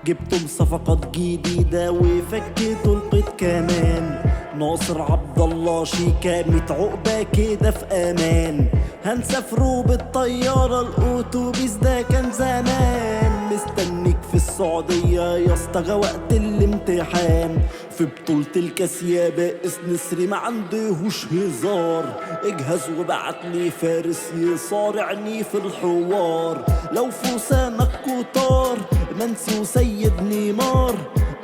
جبتم صفقات جديدة وفكيتوا القيد كمان. ناصر عبد الله شيكا 100 عقبة كده في امان. هنسافروا بالطيارة الاتوبيس ده كان زمان. مستنيك في السعودية يا اسطى وقت الامتحان. في بطولة الكاس يا بائس نسري ما عندهوش هزار. اجهز وابعتلي فارس يصارعني في الحوار. لو فرسانك كتار منسي وسيد نيمار.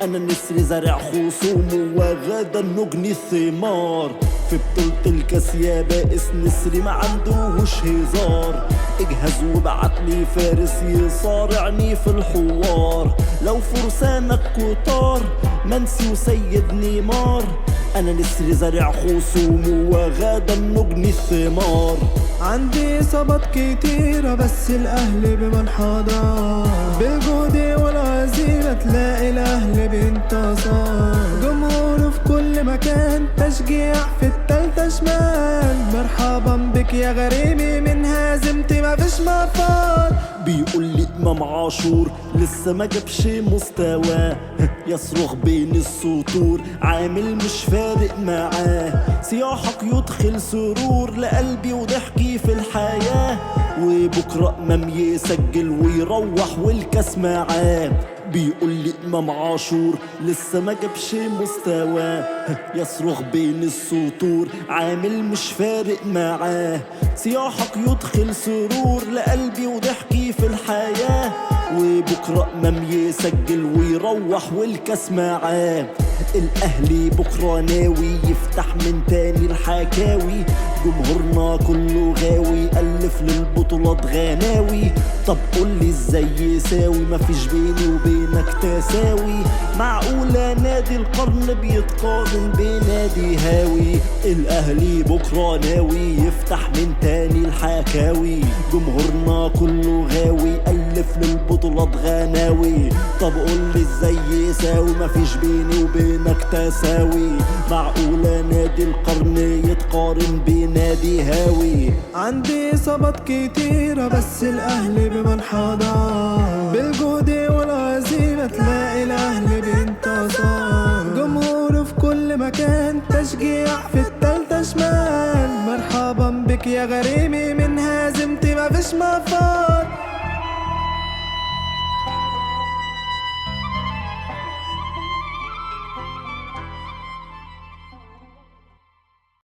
انا نسري زارع خصومه وغدا نجني الثمار. في بطولة الكاس يا بائس نسري ما عندهوش هزار. اجهز وابعتلي فارس يصارعني في الحوار. لو فرسانك كتار منسي وسيد نيمار. انا نسري زارع خصومه وغدا نجني الثمار. عندي اصابات كتيرة بس الاهل بمنحدر. بالجهد والعزيمة تلاقي الاهل بانتصار. جمهور في كل مكان تشجيع في التالتة شمال. مرحبا بك يا غريمي من هزيمتي مفيش مفر. بيقول لي امام عاشور لسه ما جابش مستواه. يصرخ بين السطور عامل مش فارق معاه. صياحك يدخل سرور لقلبي وضحكي في الحياة. وبكرة امام يسجل ويروح والكاس معاه. بيقول لي امام عاشور لسه ما جابش مستواه. يصرخ بين السطور عامل مش فارق معاه. صياحك يدخل سرور لقلبي وضحكي في الحياة. وبكرة امام يسجل ويروح والكاس معاه. الاهلي بكرة ناوي يفتح من تاني الحكاوي. جمهورنا كله غاوي ألف للبطولات غناوي. طب قولي ازاي يساوي مفيش بيني وبينك تساوي. معقولة نادي القرن بيتقارن بنادي هاوي. الاهلي بكرة ناوي يفتح من تاني الحكاوي. جمهورنا كله غاوي ألف للبطولات غناوي. طب قولي ازاي يساوي مفيش بيني وبينك تساوي. معقولة نادي القرن يتقارن بنادي هاوي. عندي اصابات كتيرة بس الاهل بمنحدر. بالجهد والعزيمة تلاقي الاهل بانتصار. جمهور في كل مكان تشجيع في التالتة شمال. مرحبا بك يا غريمي من هزيمتي مفيش مفر.